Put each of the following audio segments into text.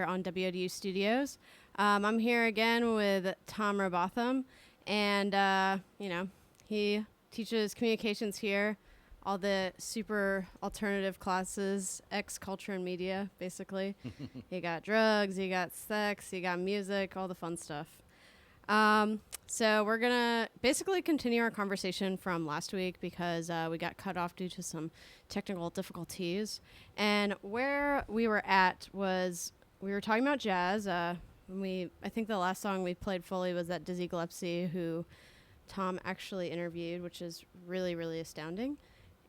here on WODU Studios. I'm here again with Tom Robotham, and he teaches communications here, all the super alternative classes, X culture and media, basically. You got drugs, you got sex, you got music, all the fun stuff. So we're gonna basically continue our conversation from last week because we got cut off due to some technical difficulties. And where we were at was we were talking about jazz. I think the last song we played fully was that Dizzy Gillespie, who Tom actually interviewed, which is really, really astounding.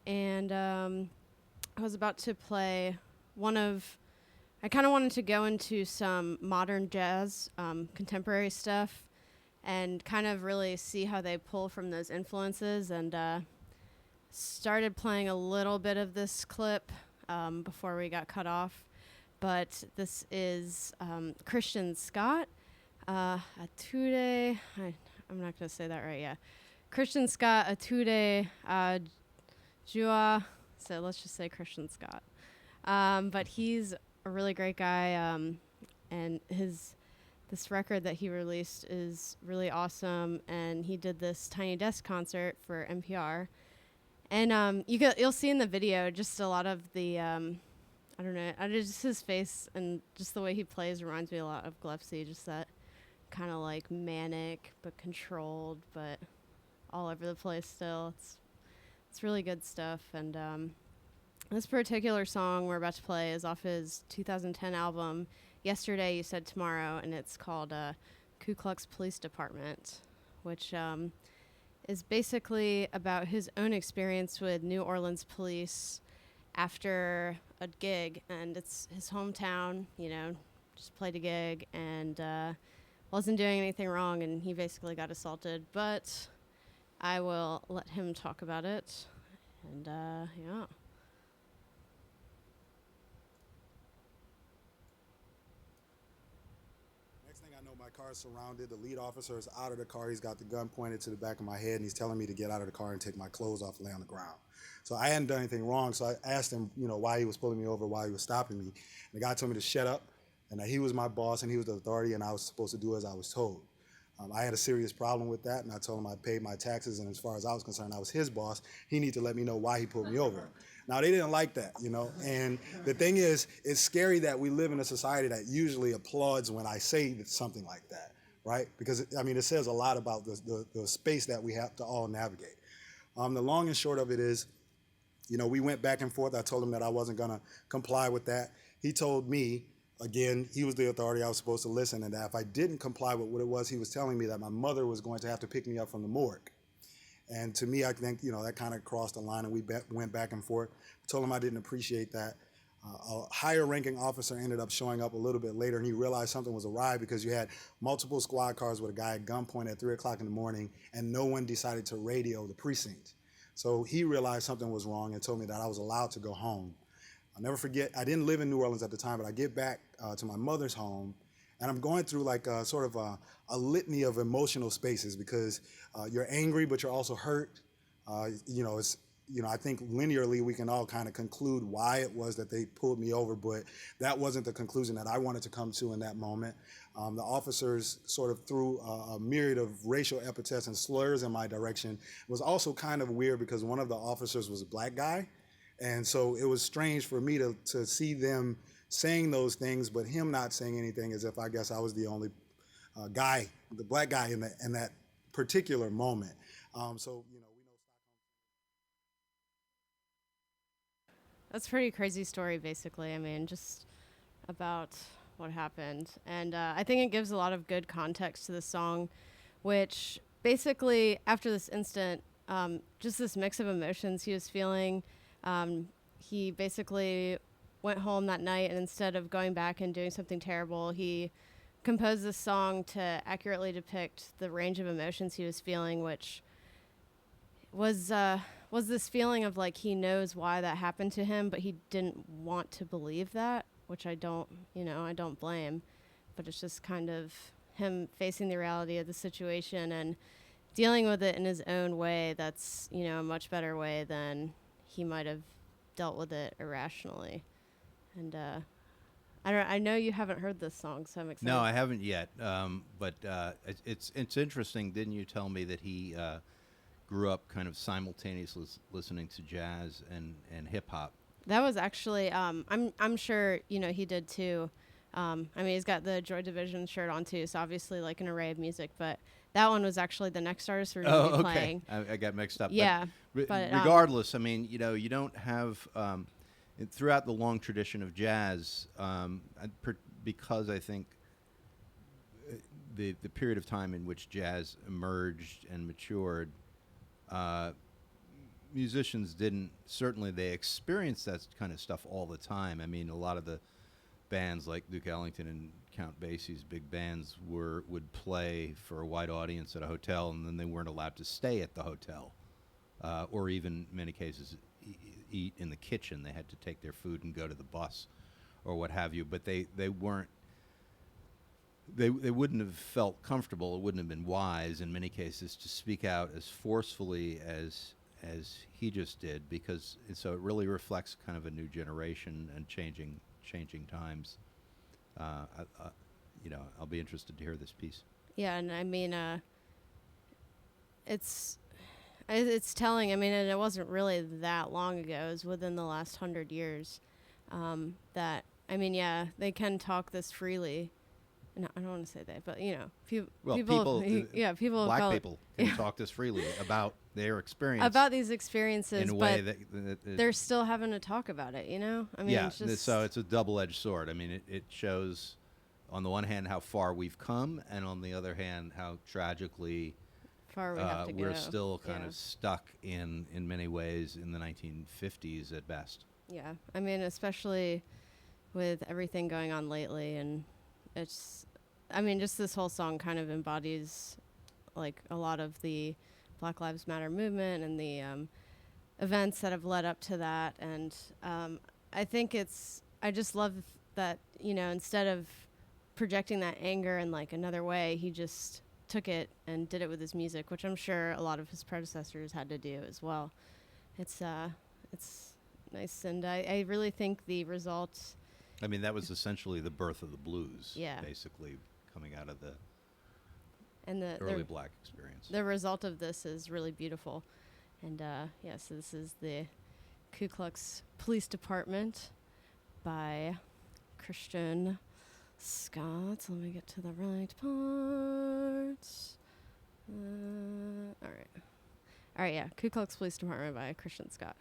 And I was about to play I kind of wanted to go into some modern jazz, contemporary stuff, and kind of really see how they pull from those influences, and started playing a little bit of this clip before we got cut off. But this is Christian Scott, Atude, I'm not going to say that right, yeah. Christian Scott, Atude, Jua, so let's just say Christian Scott. But he's a really great guy, and this record that he released is really awesome, and he did this Tiny Desk concert for NPR. And you'll see in the video just a lot of the, just his face and just the way he plays reminds me a lot of Gillespie, just that kind of like manic but controlled but all over the place still. It's really good stuff. And this particular song we're about to play is off his 2010 album, Yesterday You Said Tomorrow, and it's called Ku Klux Police Department, which is basically about his own experience with New Orleans police after a gig, and it's his hometown, just played a gig and wasn't doing anything wrong, and he basically got assaulted, but I will let him talk about it, and yeah. My car is surrounded. The lead officer is out of the car. He's got the gun pointed to the back of my head, and he's telling me to get out of the car and take my clothes off and lay on the ground. So I hadn't done anything wrong, so I asked him, why he was pulling me over, why he was stopping me. And the guy told me to shut up, and that he was my boss and he was the authority, and I was supposed to do as I was told. I had a serious problem with that, and I told him I paid my taxes, and as far as I was concerned, I was his boss. He needed to let me know why he pulled me over. Now, they didn't like that, and the thing is, it's scary that we live in a society that usually applauds when I say something like that, right? Because, it says a lot about the space that we have to all navigate. The long and short of it is, we went back and forth. I told him that I wasn't going to comply with that. He told me, again, he was the authority, I was supposed to listen, and that if I didn't comply with what it was, he was telling me that my mother was going to have to pick me up from the morgue. And to me, I think, that kind of crossed the line, and we went back and forth. I told him I didn't appreciate that. A higher-ranking officer ended up showing up a little bit later, and he realized something was awry because you had multiple squad cars with a guy at gunpoint at 3 o'clock in the morning, and no one decided to radio the precinct. So he realized something was wrong and told me that I was allowed to go home. I'll never forget, I didn't live in New Orleans at the time, but I get back to my mother's home, and I'm going through like a litany of emotional spaces because you're angry, but you're also hurt. I think linearly we can all kind of conclude why it was that they pulled me over, but that wasn't the conclusion that I wanted to come to in that moment. The officers sort of threw a myriad of racial epithets and slurs in my direction. It was also kind of weird because one of the officers was a black guy, and so it was strange for me to see them saying those things, but him not saying anything, as if I guess I was the only guy, the black guy in that particular moment. That's a pretty crazy story, basically. Just about what happened. And I think it gives a lot of good context to the song, which basically, after this incident, just this mix of emotions he was feeling, he basically went home that night, and instead of going back and doing something terrible, he composed this song to accurately depict the range of emotions he was feeling, which was this feeling of like he knows why that happened to him, but he didn't want to believe that, which I don't blame, but it's just kind of him facing the reality of the situation and dealing with it in his own way. That's, a much better way than he might have dealt with it irrationally. And I know you haven't heard this song, so I'm excited. No, I haven't yet. But it's interesting. Didn't you tell me that he grew up kind of simultaneously listening to jazz and hip hop? That was actually I'm sure he did too. I mean, he's got the Joy Division shirt on too, so obviously like an array of music. But that one was actually the next artist we were going to be playing. I got mixed up. Yeah, but regardless, I mean, you don't have throughout the long tradition of jazz, because I think the period of time in which jazz emerged and matured, musicians they experienced that kind of stuff all the time. I mean, a lot of the bands like Duke Ellington and Count Basie's big bands would play for a wide audience at a hotel, and then they weren't allowed to stay at the hotel, or even in many cases eat in the kitchen. They had to take their food and go to the bus or what have you. But they weren't. They wouldn't have felt comfortable. It wouldn't have been wise in many cases to speak out as forcefully as he just did, because so it really reflects kind of a new generation and changing times. I'll be interested to hear this piece. Yeah, and I mean, it's telling. I mean, and it wasn't really that long ago. It was within the last 100 years. That I mean, yeah, they can talk this freely. No, I don't want to say that, but people. Black people can talk this freely about their experience. About these experiences, in a way that they're still having to talk about it. I mean, yeah. it's just So it's a double-edged sword. I mean, it shows, on the one hand, how far we've come, and on the other hand, how tragically far we have to go. We're still kind of stuck in many ways in the 1950s at best. Yeah, I mean, especially with everything going on lately, and just this whole song kind of embodies like a lot of the Black Lives Matter movement and the events that have led up to that. And I think I just love that, instead of projecting that anger in like another way, he just took it and did it with his music, which I'm sure a lot of his predecessors had to do as well. It's nice, and I really think the results. I mean, that was essentially the birth of the blues. Yeah. Basically, coming out of the early black experience. The result of this is really beautiful, and so this is the Ku Klux Police Department by Christian Scott. Let me get to the right parts. All right, yeah, Ku Klux Police Department by Christian Scott.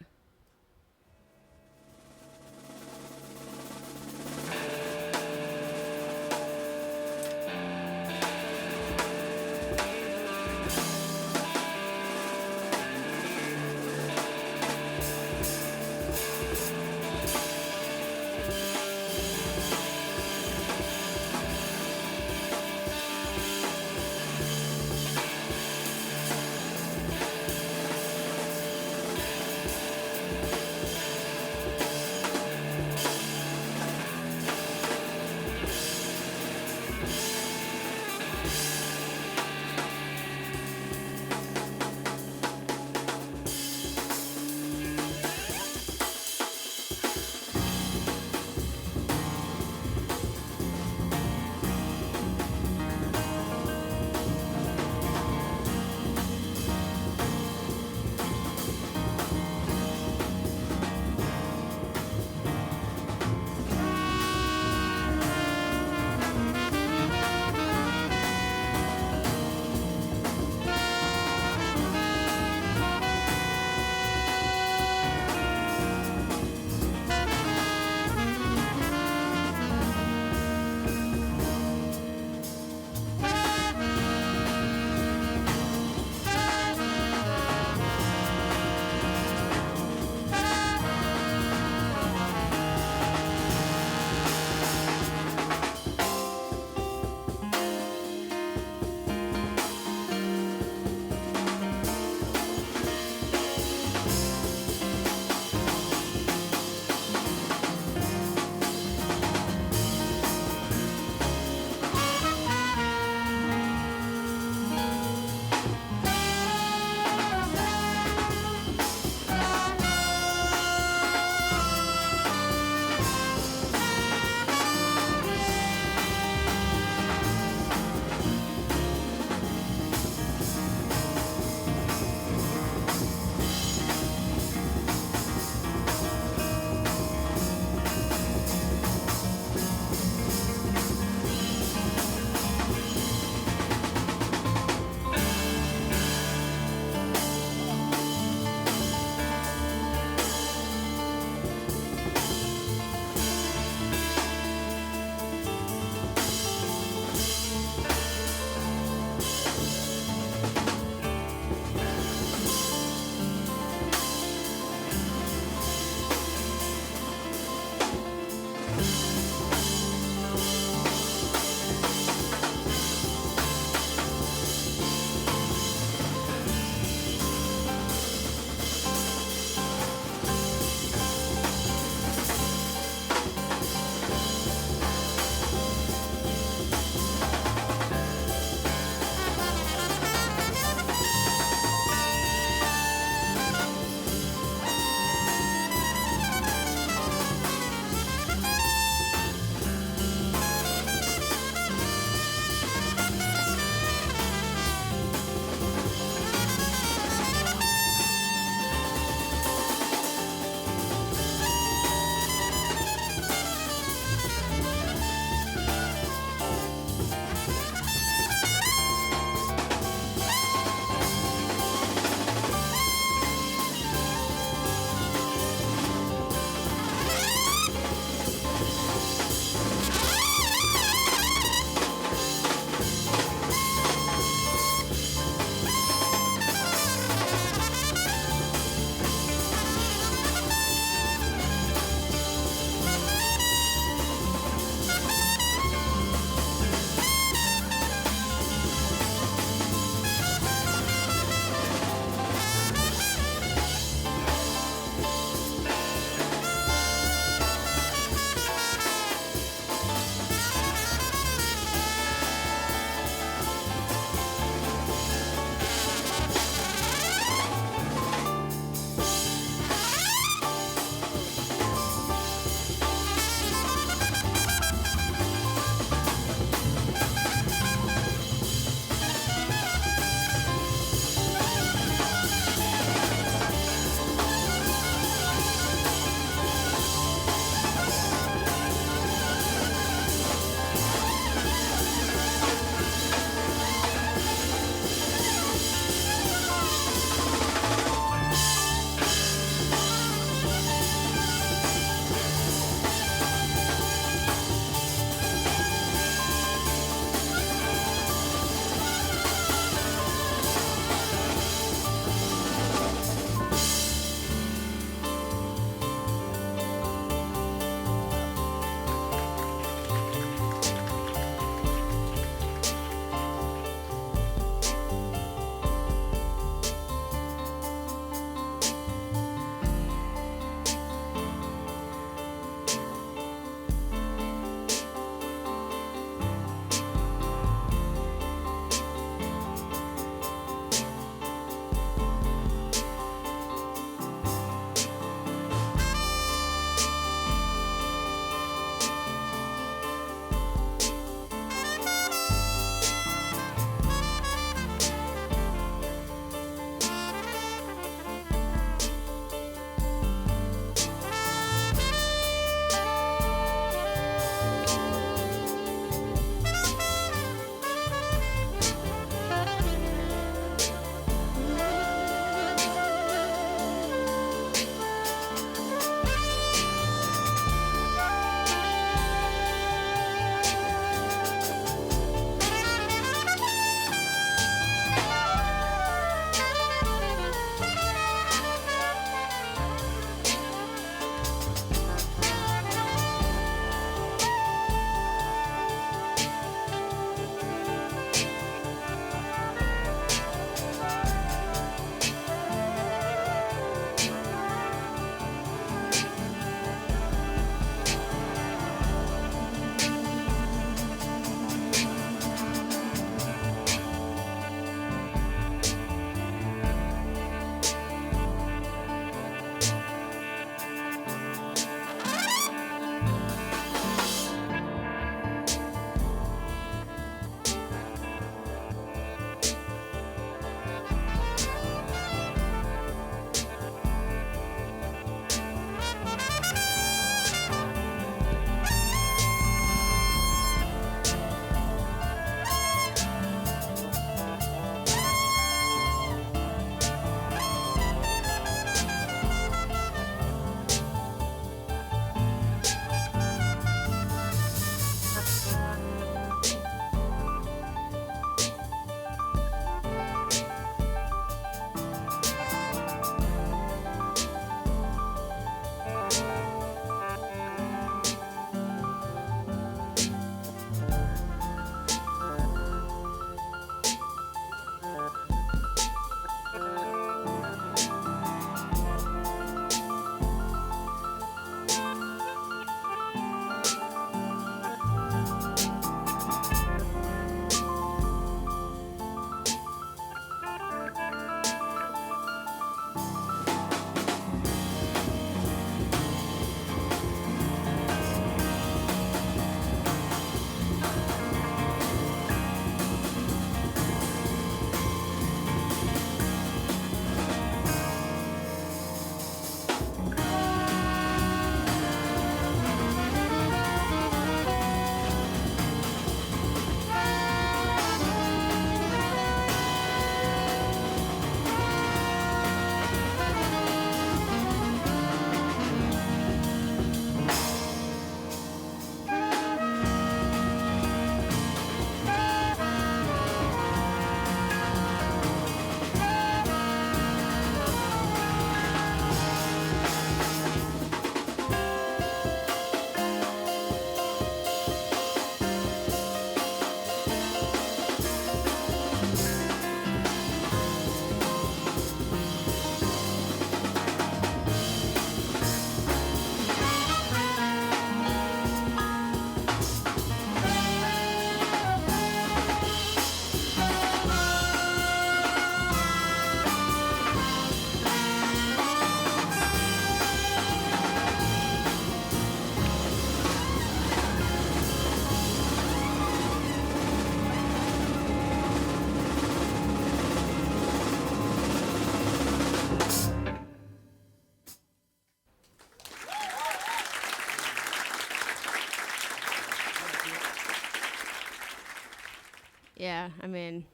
Yeah, I mean,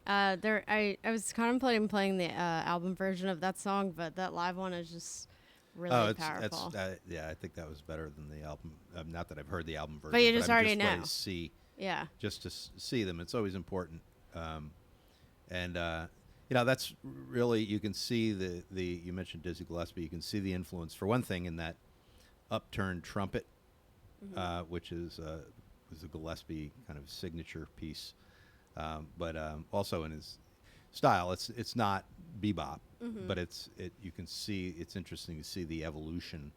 I was contemplating playing the album version of that song, but that live one is just Oh, really that's powerful. yeah. I think that was better than the album. Not that I've heard the album version, But you but just I'm already just wanting know. to see Yeah. just to see them. It's always important. And you know, that's really, you can see the you mentioned Dizzy Gillespie. You can see the influence for one thing in that upturned trumpet, which is was a Gillespie kind of signature piece, but also in his style. It's not bebop, but it you can see, it's interesting to see the evolution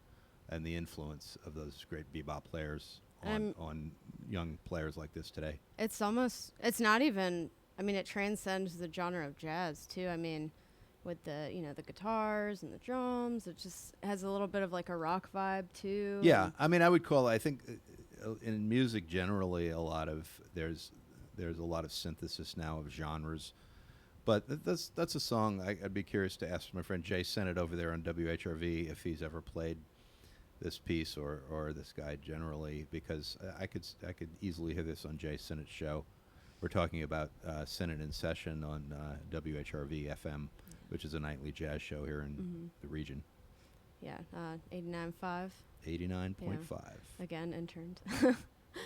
and the influence of those great bebop players on young players like this today. It's almost, it's not even, I mean, it transcends the genre of jazz too. I mean, with the, you know, the guitars and the drums, it just has a little bit of like a rock vibe too. Yeah, I mean, I would call, I think in music generally, a lot of there's a lot of synthesis now of genres. But that's a song I'd be curious to ask my friend Jay Sennett over there on WHRV if he's ever played this piece or this guy generally, because I could easily hear this on Jay Sennett's show. We're talking about Sennett in Session on WHRV FM, which is a nightly jazz show here in the region. Yeah, 89.5. 89.5. Again, interned.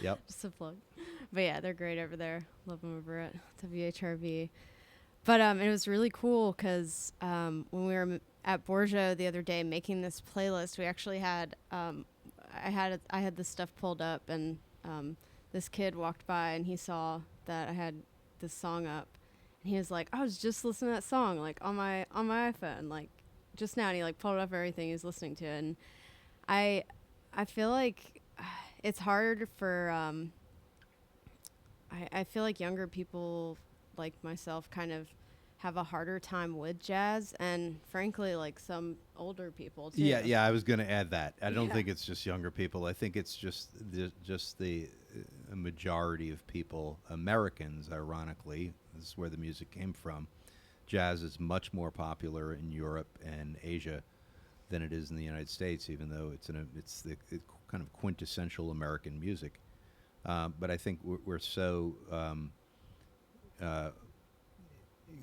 Yep. Just a plug. But yeah, they're great over there. Love them over at WHRV. But it was really cool because when we were at Borgia the other day making this playlist, we actually had I had this stuff pulled up, and this kid walked by and he saw that I had this song up, and he was like, "I was just listening to that song like on my iPhone like just now," and he like pulled up everything he was listening to, and I feel like it's hard for I feel like younger people like myself kind of have a harder time with jazz, and frankly like some older people too. Yeah, I was going to add that. I don't Yeah. think it's just younger people. I think it's just the majority of people, Americans, ironically, this is where the music came from. Jazz is much more popular in Europe and Asia than it is in the United States, even though it's the kind of quintessential American music. But I think we're so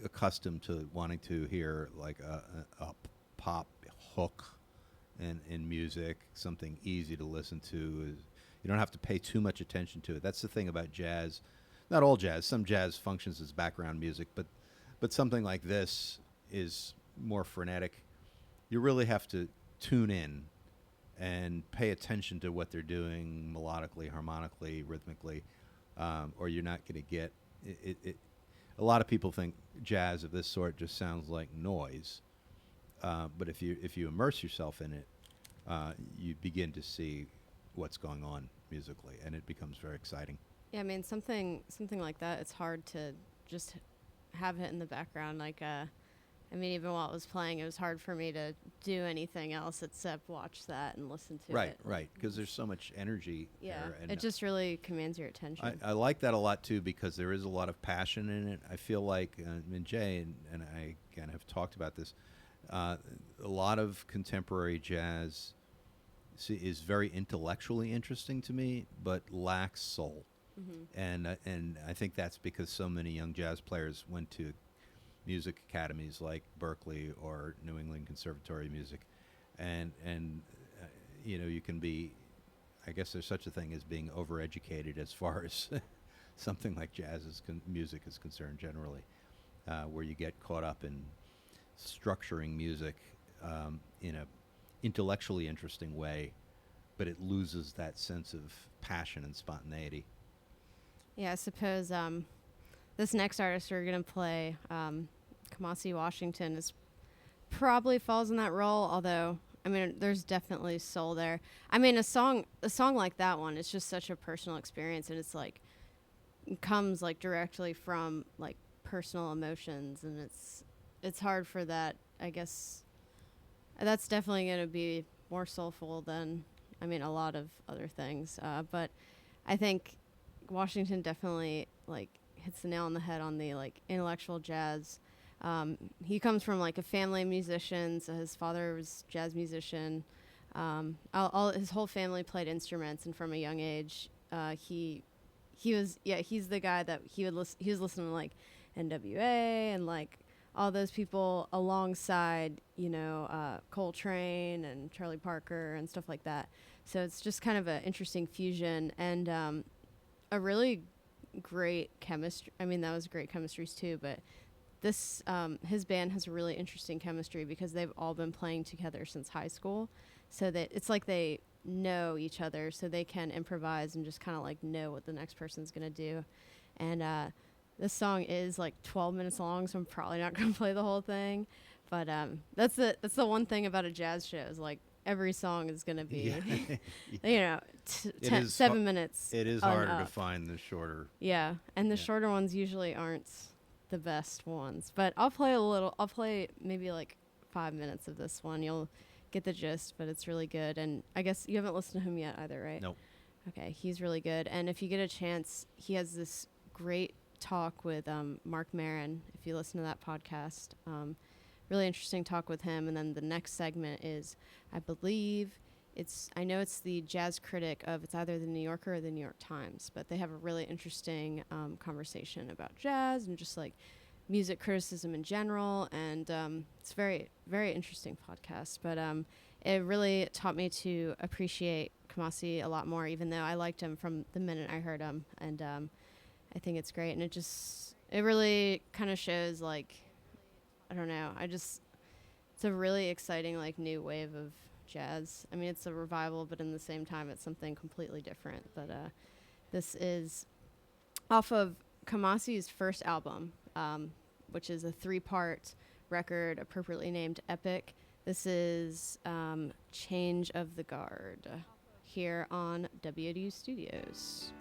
accustomed to wanting to hear like a pop hook in music, something easy to listen to. You don't have to pay too much attention to it. That's the thing about jazz. Not all jazz. Some jazz functions as background music, but something like this is more frenetic. You really have to tune in and pay attention to what they're doing melodically, harmonically, rhythmically, or you're not going to get it. A lot of people think jazz of this sort just sounds like noise, but if you immerse yourself in it, you begin to see what's going on musically, and it becomes very exciting. Yeah, I mean something like that. It's hard to just have it in the background. Like, I mean, even while it was playing, it was hard for me to do anything else except watch that and listen to it. Right, because there's so much energy Yeah, there. And it just really commands your attention. I like that a lot too, because there is a lot of passion in it. I feel like, and Jay and I again have talked about this. A lot of contemporary jazz is very intellectually interesting to me, but lacks soul. And I think that's because so many young jazz players went to music academies like Berkeley or New England Conservatory of Music, and you know, you can be, I guess there's such a thing as being overeducated as far as something like jazz music is concerned generally, where you get caught up in structuring music in a intellectually interesting way, but it loses that sense of passion and spontaneity. Yeah, I suppose this next artist we're gonna play, Kamasi Washington, is probably falls in that role. Although, I mean, there's definitely soul there. I mean, a song like that one, it's just such a personal experience, and it's like it comes like directly from like personal emotions, and it's hard for that. I guess that's definitely gonna be more soulful than, I mean, a lot of other things. But I think Washington definitely like hits the nail on the head on the like intellectual jazz. He comes from like a family of musicians. So his father was a jazz musician. His whole family played instruments, and from a young age, he he's the guy that he was listening to like NWA and like all those people alongside, Coltrane and Charlie Parker and stuff like that. So it's just kind of an interesting fusion and a really great chemistry. I mean, that was great chemistries too, but this his band has a really interesting chemistry because they've all been playing together since high school. So that it's like they know each other, so they can improvise and just kind of like know what the next person's going to do. And this song is like 12 minutes long, so I'm probably not going to play the whole thing. But that's the one thing about a jazz show is like every song is going to be, 7 minutes. It is harder to find the shorter. Yeah, and the shorter ones usually aren't the best ones. But I'll play maybe like 5 minutes of this one. You'll get the gist, but it's really good. And I guess you haven't listened to him yet either, right? Nope. Okay, he's really good. And if you get a chance, he has this great talk with Mark Maron, if you listen to that podcast. Really interesting talk with him. And then the next segment is, I know it's the jazz critic of, it's either the New Yorker or the New York Times, but they have a really interesting conversation about jazz and just like music criticism in general. And it's very, very interesting podcast. But it really taught me to appreciate Kamasi a lot more, even though I liked him from the minute I heard him. And I think it's great. And it really kind of shows like, I don't know, it's a really exciting like new wave of jazz. I mean, it's a revival, but in the same time, it's something completely different. But this is off of Kamasi's first album, which is a 3-part record appropriately named Epic. This is Change of the Guard here on WODU Studios.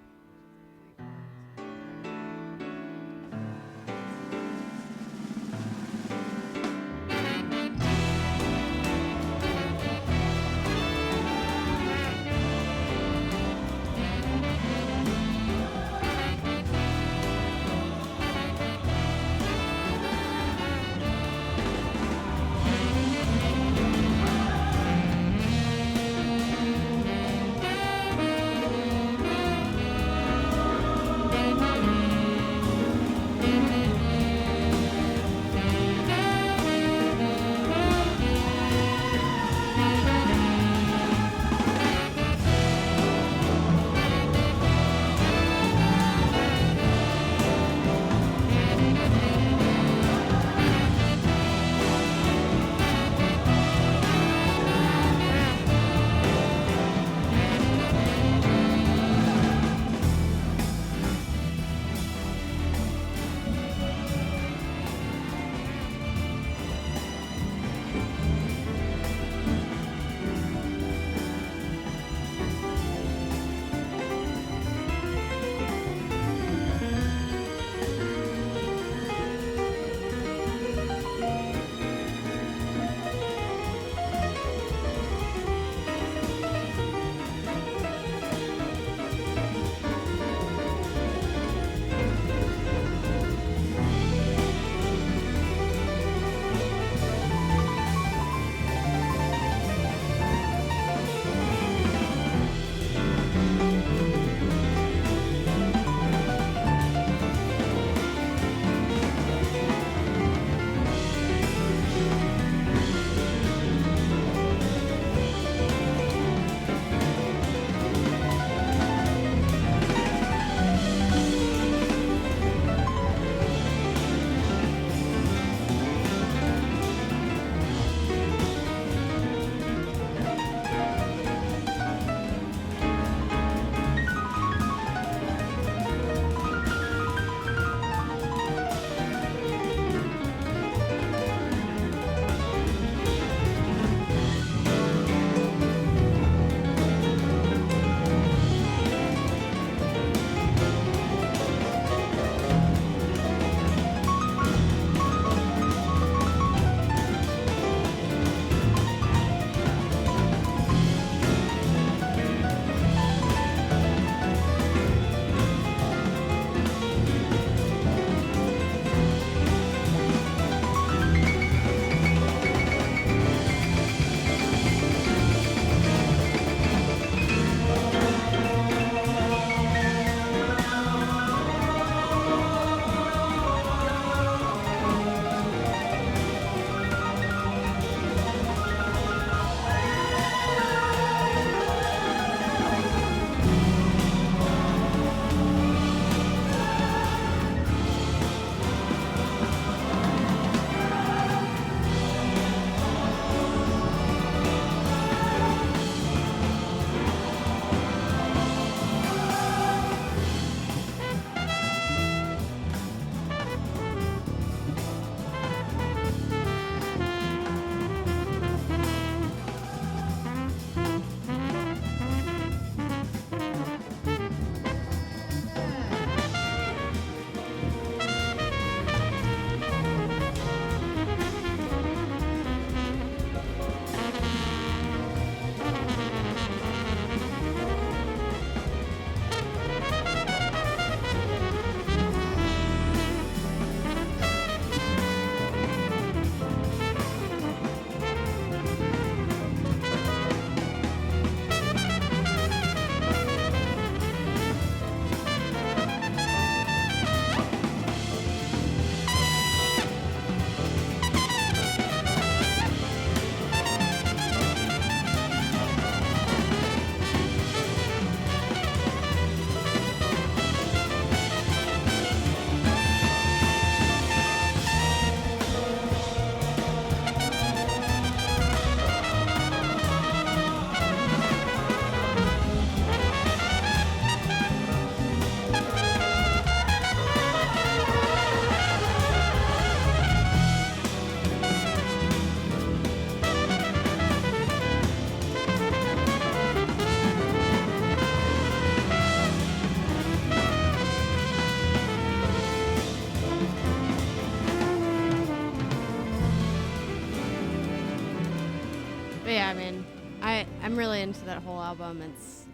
But yeah, I mean, I'm really into that whole album. It's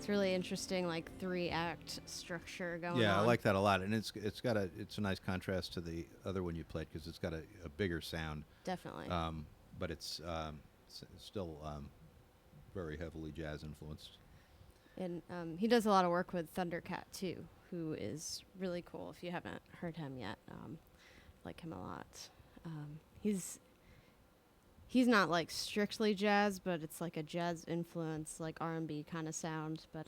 really interesting, like 3-act structure going on. Yeah, I like that a lot, and it's a nice contrast to the other one you played because it's got a bigger sound. Definitely. But it's still very heavily jazz influenced. And he does a lot of work with Thundercat too, who is really cool. If you haven't heard him yet, like him a lot. He's not like strictly jazz, but it's like a jazz influence, like R&B kind of sound. But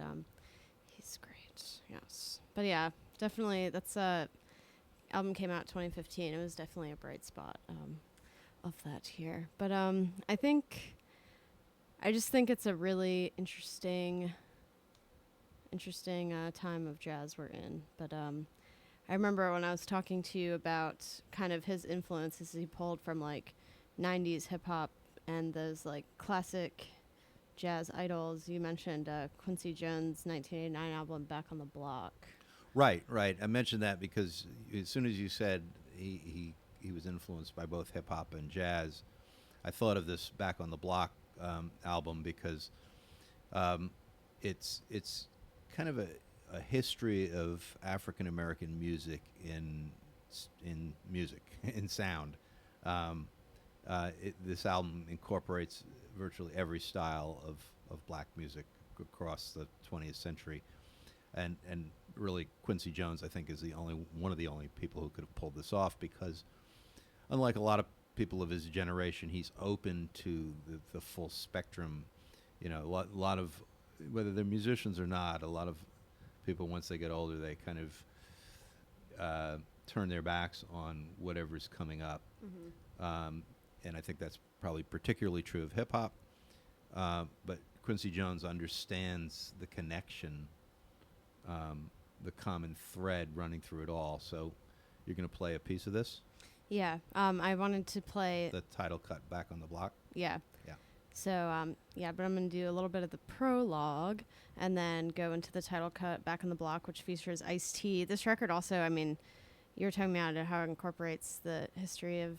he's great. Yes. But yeah, definitely. That's album came out 2015. It was definitely a bright spot of that here. But I just think it's a really interesting time of jazz we're in. But I remember when I was talking to you about kind of his influences he pulled from like 90s hip hop and those like classic jazz idols. You mentioned Quincy Jones' 1989 album Back on the Block. Right. I mentioned that because as soon as you said he was influenced by both hip hop and jazz, I thought of this Back on the Block album because it's kind of a history of African American music in music in sound. This album incorporates virtually every style of black music across the 20th century, and really Quincy Jones, I think, is one of the only people who could have pulled this off because, unlike a lot of people of his generation, he's open to the full spectrum. You know, a lot of, whether they're musicians or not, a lot of people once they get older, they kind of turn their backs on whatever's coming up. Mm-hmm. And I think that's probably particularly true of hip hop. But Quincy Jones understands the connection, the common thread running through it all. So you're going to play a piece of this? Yeah. I wanted to play the title cut, Back on the Block. Yeah. Yeah. So, but I'm going to do a little bit of the prologue and then go into the title cut, Back on the Block, which features Ice-T. This record also, I mean, you were talking about how it incorporates the history of,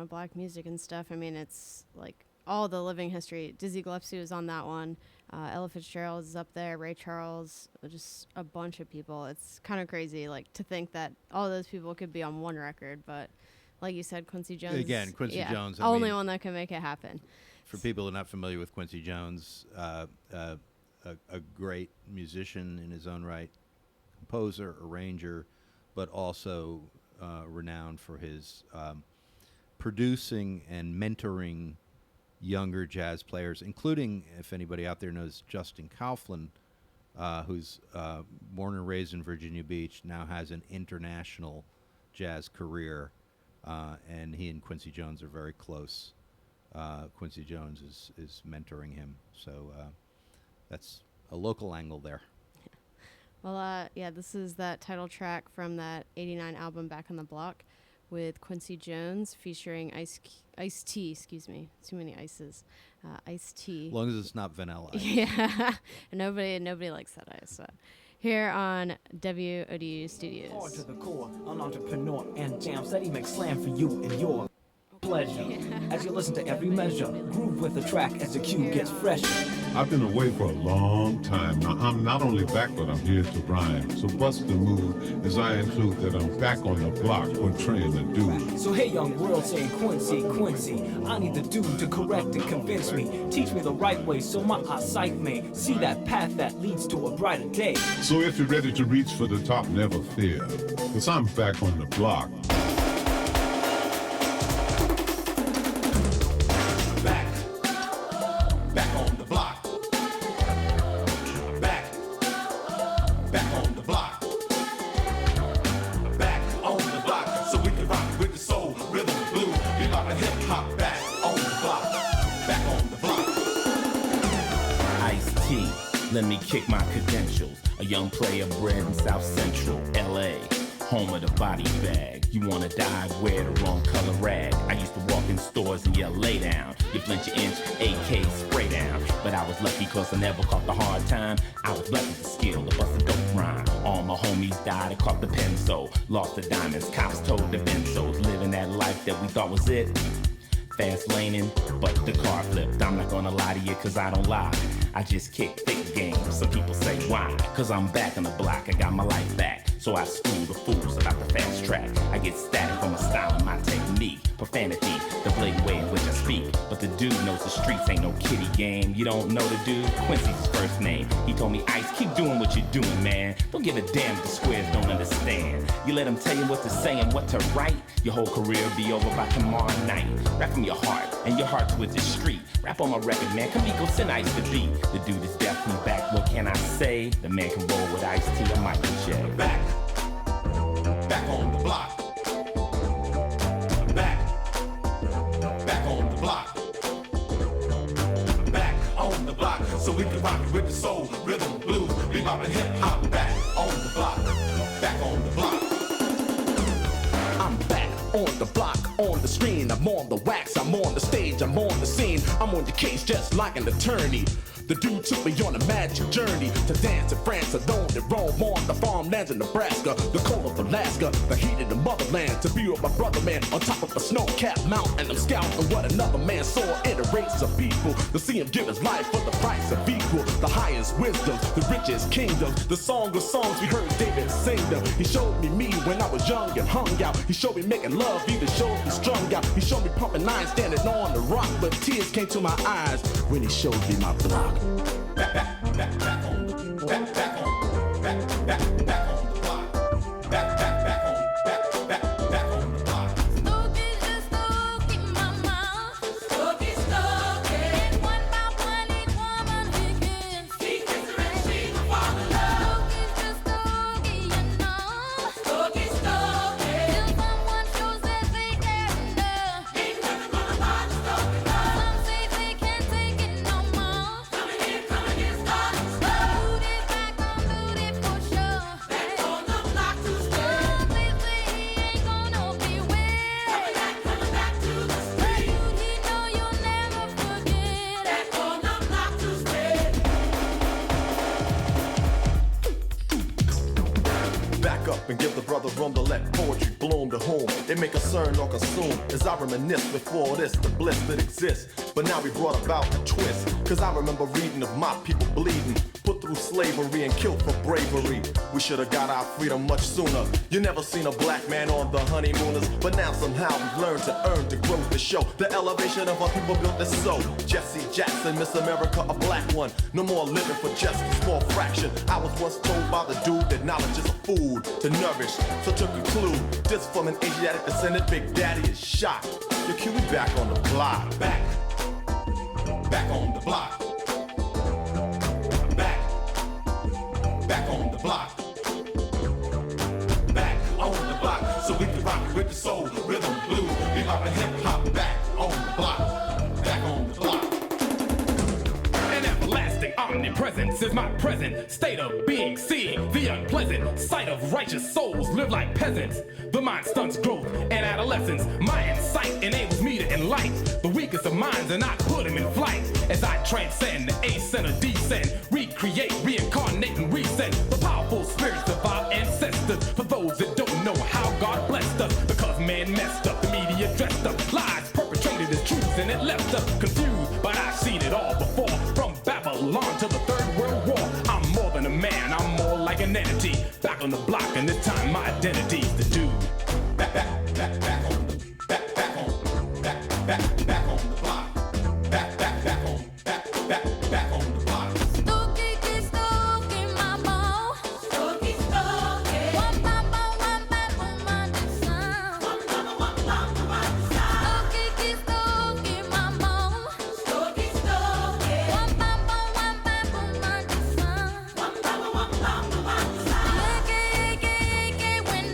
black music and stuff. I mean, it's like all the living history. Dizzy Gillespie was on that one. Ella Fitzgerald is up there. Ray Charles, just a bunch of people. It's kind of crazy, like, to think that all those people could be on one record. But like you said, Quincy Jones. Again, Quincy Jones. Only one that can make it happen. For people who are not familiar with Quincy Jones, a great musician in his own right, composer, arranger, but also renowned for his producing and mentoring younger jazz players, including, if anybody out there knows, Justin Kauflin, who's born and raised in Virginia Beach, now has an international jazz career, and he and Quincy Jones are very close. Quincy Jones is mentoring him, so that's a local angle there. Well, this is that title track from that 89 album Back on the Block with Quincy Jones featuring Ice-T, excuse me, too many ices, Ice-T. As long as it's not vanilla ice. Yeah, nobody likes that ice. Here on WODU Studios. Hard to the core, an entrepreneur and jam steady make slam for you and your pleasure. As you listen to every measure, groove with the track as the cue gets fresher. I've been away for a long time. Now I'm not only back, but I'm here to rhyme. So bust the move as I include that I'm back on the block portraying the dude. So hey young world saying Quincy, I need the dude to correct and convince me. Teach me the right way so my eyesight may see that path that leads to a brighter day. So if you're ready to reach for the top, never fear, cause I'm back on the block. Let me kick my credentials. A young player bred in South Central LA, home of the body bag. You wanna die, wear the wrong color rag. I used to walk in stores and yell, lay down. You flinch an inch, AK spray down. But I was lucky cause I never caught the hard time. I was lucky with the skill to bust a dope rhyme. All my homies died, I caught the pencil. Lost the diamonds, cops told the benzos. Living that life that we thought was it. fast laning, but the car flipped. I'm not gonna lie to you, cause I don't lie. I just kick thick game. Some people say why? Cause I'm back on the block, I got my life back. So I school the fools about the fast track. I get static from my style and my technique. Profanity, the blatant way in which I speak. But the dude knows the streets ain't no kiddie game. You don't know the dude? Quincy's his first name. He told me, Ice, keep doing what you're doing, man. Don't give a damn if the squares don't understand. You let them tell you what to say and what to write. Your whole career will be over by tomorrow night. Rap from your heart, and your heart's with the street. Rap on my record, man. Kamiko send Ice to beat. The dude is definitely back. What can I say? The man can roll with Ice-T or Michael J. Back on the block. Back on the block. Back on the block, so we can rock it with the soul, rhythm, blues, bebop and hip hop. Back on the block. Back on the block. I'm back on the block, on the screen. I'm on the wax, I'm on the stage, I'm on the scene. I'm on your case just like an attorney. The dude took me on a magic journey to dance in France alone and roam on the farmlands in Nebraska, the cold of Alaska, the heat of the motherland, to be with my brother man on top of a snow-capped mountain. I'm scouting what another man saw in a race of people, to see him give his life for the price of equal, the highest wisdom, the richest kingdom, the song of songs we heard David sing them. He showed me when I was young and hung out. He showed me making love, even showed me strung out. He showed me pumping iron, standing on the rock, but tears came to my eyes when he showed me my block. Back on the block. Back on the block. Back on the block. Stogie just stogie, mama. Stogie, stogie. And one by one, each woman begins. She gets ready, she will fall in love. Stogie just stogie, you know. Stogie, stogie. Till someone shows that they care enough. Ain't nothing gonna buy the stogie love. Some say they can't take it no more. Coming here, starting slow. Booty back on booty for sure. Back on the block to stay. They say he ain't gonna be weird. Coming back to the street. But he know you'll never forget. Back on the block to stay. Back up and give the brother room to let poetry bloom to whom it may concern or consume. As I reminisce before this, the bliss that exists. But now we brought about a twist. Cause I remember reading of my people bleeding, put through slavery and killed for bravery. We should have got our freedom much sooner. You never seen a black man on the honeymooners, but now somehow we've learned to earn, to grow, to show the elevation of our people built this so. Jesse Jackson, Miss America, a black one. No more living for just a small fraction. I was once told by the dude that knowledge is a food to nourish. So to conclude, this from an Asiatic descendant, Big Daddy is shot. Your Q, we back on the block. Back on the block. Back on the block. Back on the block, so we can rock it with the soul, rhythm, blues, bebop and hip hop. Back on the block. Back on the block. An everlasting omnipresence is my present state of being, seeing the unpleasant sight of righteous souls live like peasants. The mind stunts growth and adolescence. My insight enables me to enlighten the weakest of minds, and I put them in flight as I transcend the ascent or descent, recreate, reincarnate, and reset the powerful spirits of our ancestors. For those that don't know how God blessed us, because man messed up, the media dressed up, lies perpetrated as truths, and it left us confused. But I've seen it all before, from Babylon to the Third World War. I'm more than a man, I'm more like an entity. Back on the block, and this time my identity's the dude. Back on the block. Back on the block. Stogie get stogie, mama. Stogie, stogie. One mama, one the sound. One mama, sound. Stogie get stogie, mama. Stogie, stogie. One mama, the sound. One mama, the sound. Yeke, when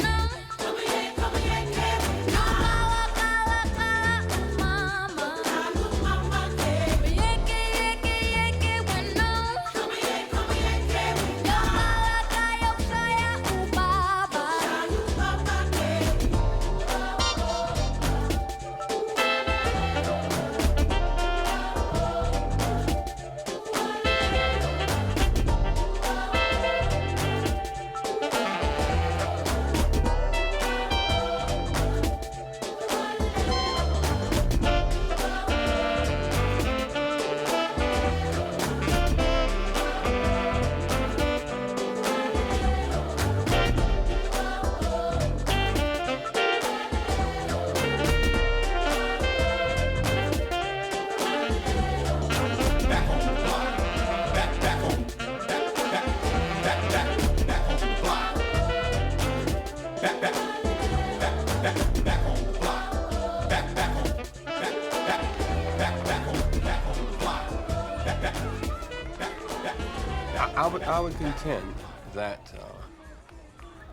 I would contend that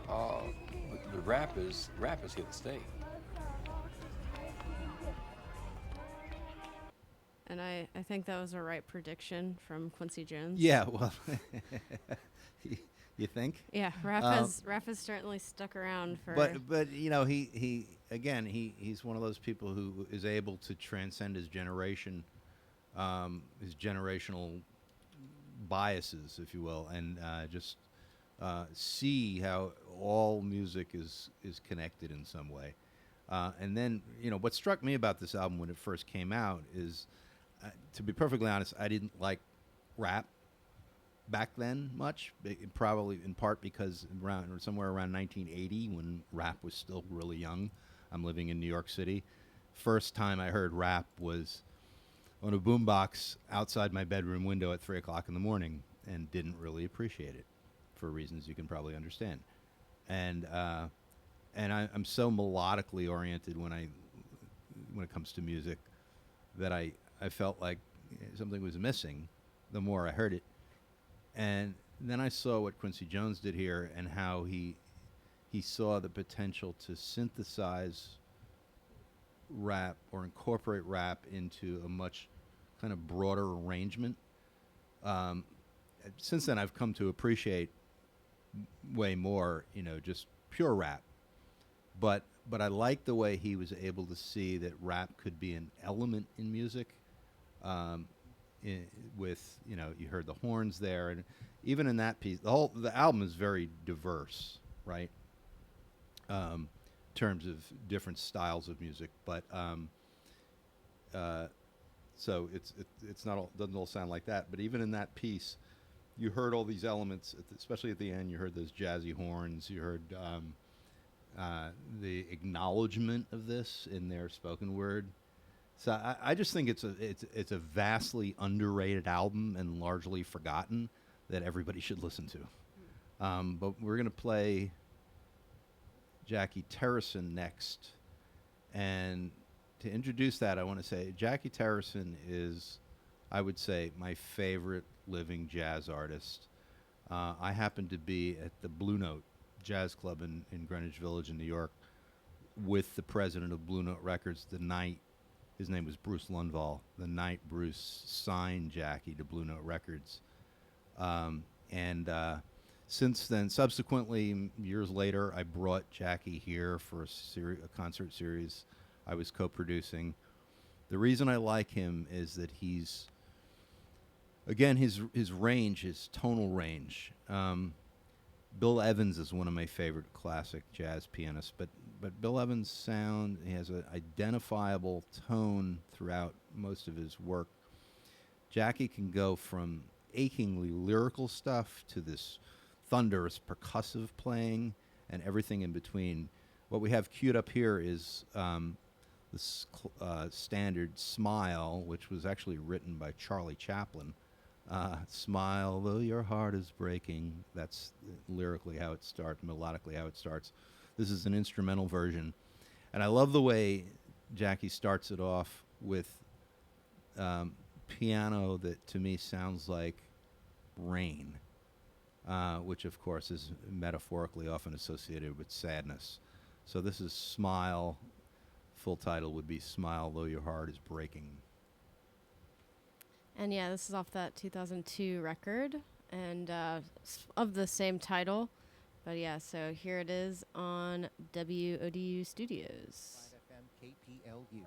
the rap is here to stay. And I think that was a right prediction from Quincy Jones. Yeah, well, you think? Yeah, rap has certainly stuck around for. But you know, he's one of those people who is able to transcend his generation, his generational biases, if you will, and just see how all music is connected in some way. And then, you know, what struck me about this album when it first came out is, to be perfectly honest, I didn't like rap back then much, probably in part because somewhere around 1980, when rap was still really young. I'm living in New York City. First time I heard rap was on a boombox outside my bedroom window at 3 o'clock in the morning, and didn't really appreciate it for reasons you can probably understand. And I'm so melodically oriented when it comes to music that I felt like something was missing the more I heard it. And then I saw what Quincy Jones did here, and how he saw the potential to synthesize rap or incorporate rap into a much kind of broader arrangement. Since then, I've come to appreciate way more, you know, just pure rap. But I like the way he was able to see that rap could be an element in music. With, you know, you heard the horns there, and even in that piece, the album is very diverse, right? In terms of different styles of music, but so it's not all, doesn't all sound like that. But even in that piece, you heard all these elements, especially at the end. You heard those jazzy horns. You heard the acknowledgement of this in their spoken word. So I just think it's a vastly underrated album and largely forgotten that everybody should listen to. But we're gonna play Jackie Terrison next, and to introduce that, I want to say Jackie Terrison is, I would say, my favorite living jazz artist. I happened to be at the Blue Note Jazz Club in Greenwich Village in New York with the president of Blue Note Records the night. His name was Bruce Lundvall. The night Bruce signed Jackie to Blue Note Records. Since then, subsequently, years later, I brought Jackie here for a concert series I was co-producing. The reason I like him is that he's, again, his range, his tonal range. Bill Evans is one of my favorite classic jazz pianists, but Bill Evans' sound, he has an identifiable tone throughout most of his work. Jackie can go from achingly lyrical stuff to this thunderous percussive playing and everything in between. What we have queued up here is this standard Smile, which was actually written by Charlie Chaplin. Smile, though your heart is breaking. That's lyrically how it starts, melodically how it starts. This is an instrumental version. And I love the way Jackie starts it off with piano that to me sounds like rain, which of course is metaphorically often associated with sadness. So this is Smile. Full title would be Smile, Though Your Heart is Breaking. And yeah, this is off that 2002 record, and of the same title. But yeah, so here it is on WODU Studios. FM KPLU.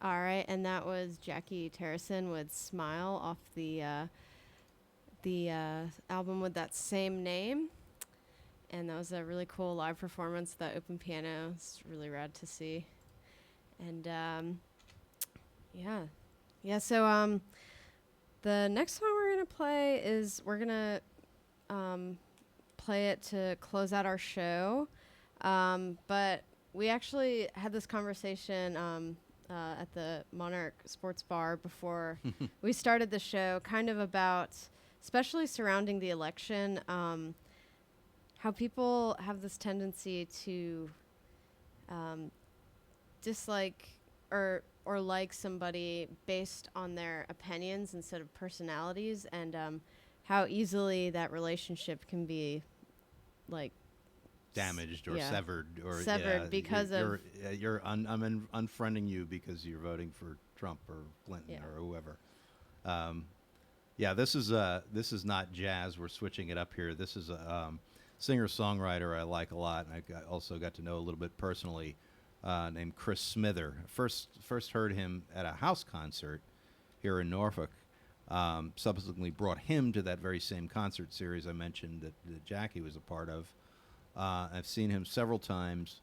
All right, and that was Jackie Terracin with "Smile" off the album with that same name, and that was a really cool live performance. That open piano is really rad to see, and yeah. So the next song we're gonna play is play it to close out our show, but we actually had this conversation at the Monarch Sports Bar before we started the show, kind of about, especially surrounding the election, how people have this tendency to dislike or like somebody based on their opinions instead of personalities, and how easily that relationship can be like damaged or severed because I'm unfriending you because you're voting for Trump or Clinton or whoever. This is not jazz. We're switching it up here. This is a singer-songwriter I like a lot, and I also got to know a little bit personally, named Chris Smither. First heard him at a house concert here in Norfolk. Subsequently brought him to that very same concert series I mentioned that Jackie was a part of. I've seen him several times.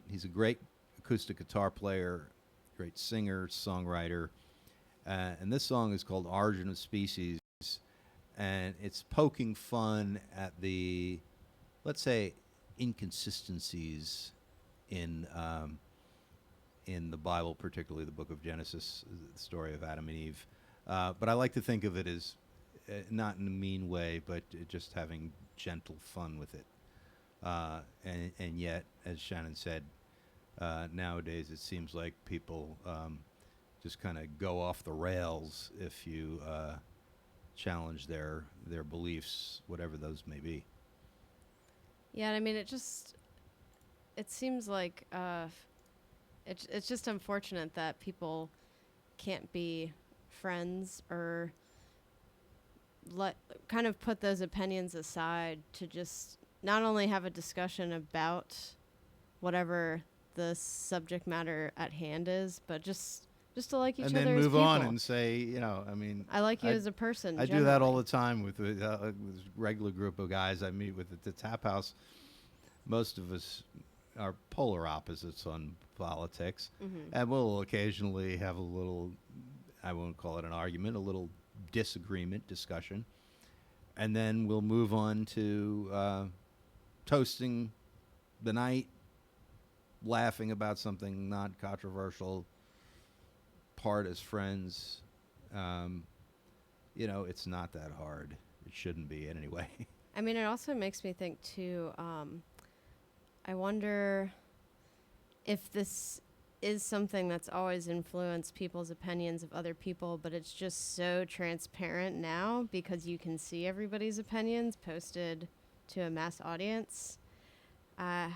He's a great acoustic guitar player, great singer, songwriter. And this song is called Origin of Species. And it's poking fun at the, let's say, inconsistencies in the Bible, particularly the book of Genesis, the story of Adam and Eve. But I like to think of it as not in a mean way, but just having gentle fun with it. And yet, as Shannon said, nowadays it seems like people just kind of go off the rails if you challenge their beliefs, whatever those may be. Yeah, I mean, it seems like it's just unfortunate that people can't be friends or kind of put those opinions aside to just not only have a discussion about whatever the subject matter at hand is, but just to like each other as people. And then move on and say, I mean, I like you as a person. I do that all the time with a regular group of guys I meet with at the Tap House. Most of us are polar opposites on politics, and we'll occasionally have a little, I won't call it an argument, a little disagreement, discussion, and then we'll move on to toasting the night, laughing about something not controversial, part as friends. It's not that hard. It shouldn't be anyway. I mean, it also makes me think too, I wonder if this is something that's always influenced people's opinions of other people, but it's just so transparent now because you can see everybody's opinions posted to a mass audience. I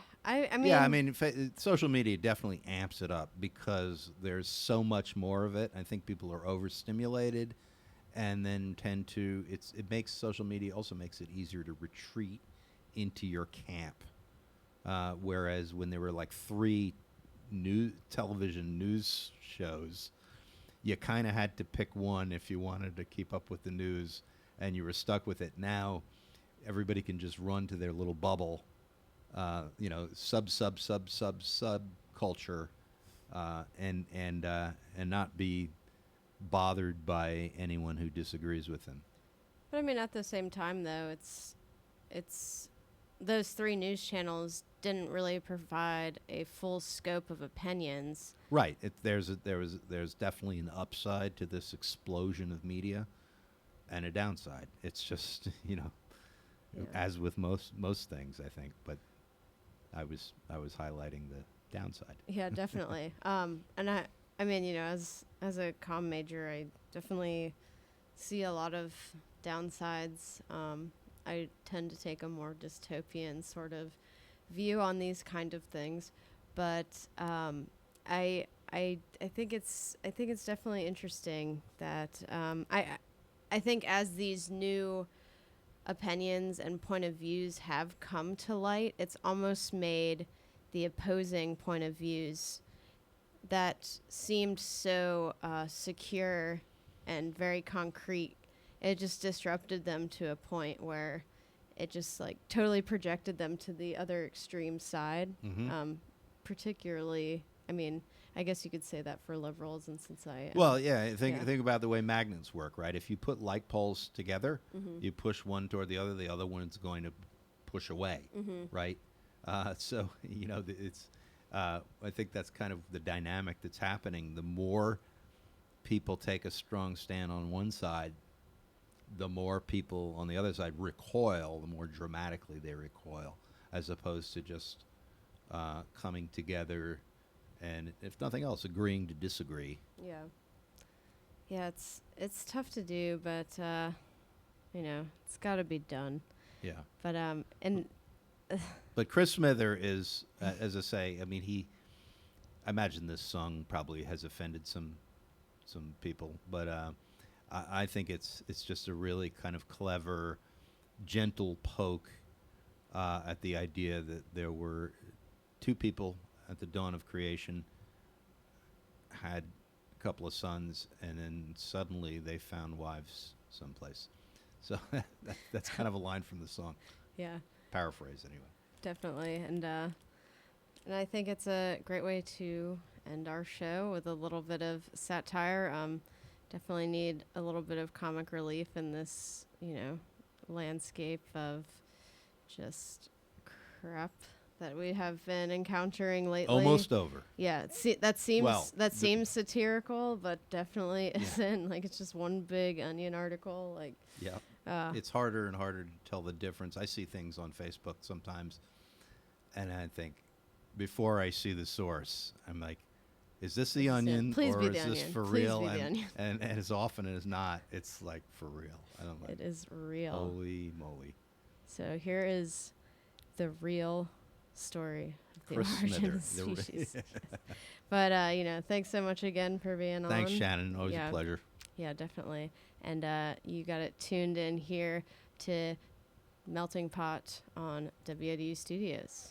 mean, social media definitely amps it up because there's so much more of it. I think people are overstimulated, and then it makes social media also makes it easier to retreat into your camp. Whereas when there were like 3 television news shows, you kind of had to pick one if you wanted to keep up with the news, and you were stuck with it. Now everybody can just run to their little bubble, sub culture, and not be bothered by anyone who disagrees with them. But I mean, at the same time, though, it's those 3 news channels didn't really provide a full scope of opinions. Right. There's definitely an upside to this explosion of media, and a downside. It's just as with most things, I think. But I was highlighting the downside. Yeah, definitely. And I mean, as a comm major, I definitely see a lot of downsides. I tend to take a more dystopian sort of view on these kind of things, but I think it's definitely interesting that I think as these new opinions and point of views have come to light, it's almost made the opposing point of views that seemed so secure and very concrete, it just disrupted them to a point where it just like totally projected them to the other extreme side. Particularly, I mean, I guess you could say that for liberals, and since I Well, yeah, think about the way magnets work, right? If you put like poles together, you push one toward the other one's going to push away, right? So it's I think that's kind of the dynamic that's happening. The more people take a strong stand on one side, the more people on the other side recoil, the more dramatically they recoil, as opposed to just coming together and, if nothing else, agreeing to disagree. Yeah, it's tough to do, but it's got to be done. Yeah. But But Chris Smither is, as I say, I mean, I imagine this song probably has offended some people, but I think it's just a really kind of clever, gentle poke at the idea that there were two people at the dawn of creation, had a couple of sons, and then suddenly they found wives someplace. So that's kind of a line from the song. Yeah. Paraphrase, anyway. Definitely, and I think it's a great way to end our show with a little bit of satire. Definitely need a little bit of comic relief in this, landscape of just crap that we have been encountering lately. Almost over. Yeah, that seems satirical, but definitely isn't. Like, it's just one big Onion article. Like, it's harder and harder to tell the difference. I see things on Facebook sometimes, and I think, before I see the source, I'm like, is this the Onion, Please or be is the this Onion. for Please real? be the Onion. And as often as not, it's like for real. I don't know. It is real. Holy moly. So here is the real story of the Chris origin of Smither, the species. But, thanks so much again for being on. Thanks, Shannon. Always a pleasure. Yeah, definitely. And you got it tuned in here to Melting Pot on WODU Studios.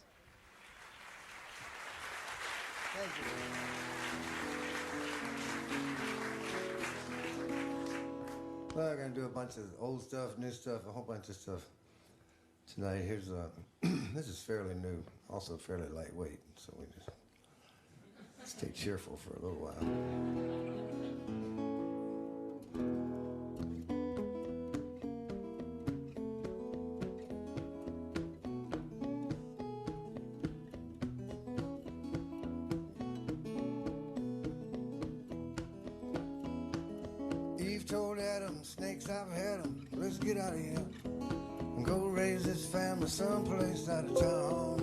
Thank you. Well, I'm going to do a bunch of old stuff, new stuff, a whole bunch of stuff tonight. Here's this is fairly new, also fairly lightweight, so we just stay cheerful for a little while. Eve told Adam, snakes, I've had 'em. Let's get out of here and go raise this family someplace out of town.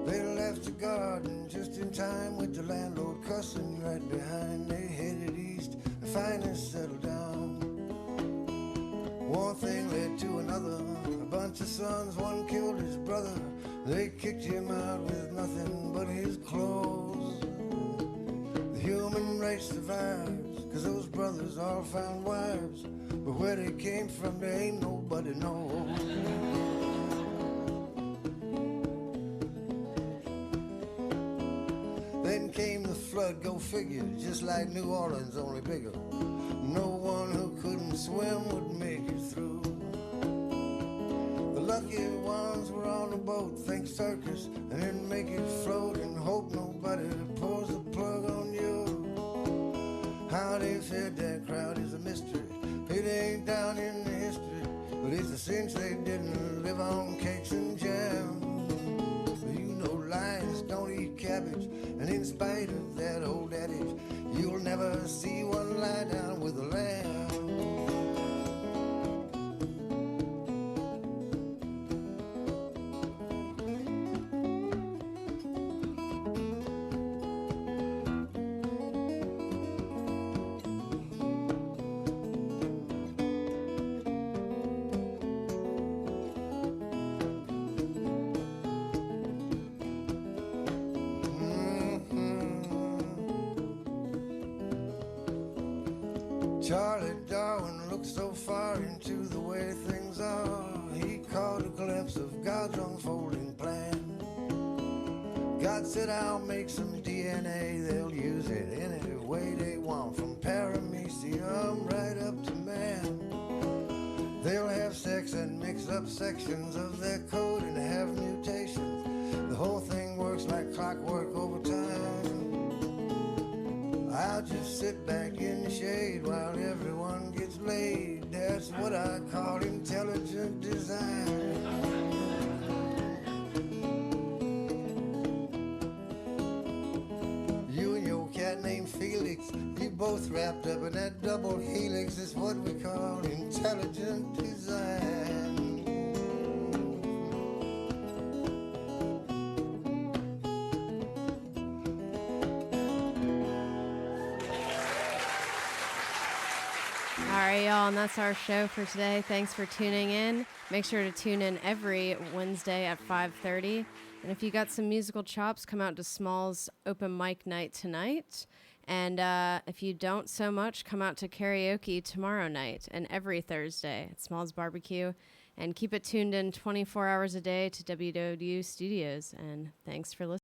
They left the garden just in time with the landlord cussing right behind. They headed east and finally settled down. One thing led to another. A bunch of sons, one killed his brother. They kicked him out with nothing but his clothes. The human race survives, 'cause those brothers all found wives. But where they came from, there ain't nobody knows. Then came the flood, go figure, just like New Orleans, only bigger. No one who couldn't swim would make it through. The lucky ones were on the boat, think circus, and then make it float and hope nobody pulls the plug on you. How they fed that crowd is a mystery. It ain't down in the history, but it's a cinch they didn't live on cakes and jam. You know lions don't eat cabbage, and in spite of that old adage, you'll never see one lie down with a lamb. Charlie Darwin looked so far into the way things are. He caught a glimpse of God's unfolding plan. God God said I'll make some DNA. They'll use it any way they want, from paramecium right up to man. They'll have sex and mix up sections of their code and have mutations. The whole thing works like clockwork over time. I'll just sit back in the shade while everyone gets laid. That's what I call intelligent design. You and your cat named Felix, you both wrapped up in that double helix. Is what we call intelligent design. All right, y'all, and that's our show for today. Thanks for tuning in. Make sure to tune in every Wednesday at 5:30. And if you got some musical chops, come out to Small's open mic night tonight. And if you don't so much, come out to karaoke tomorrow night and every Thursday at Small's Barbecue. And keep it tuned in 24 hours a day to WODU Studios. And thanks for listening.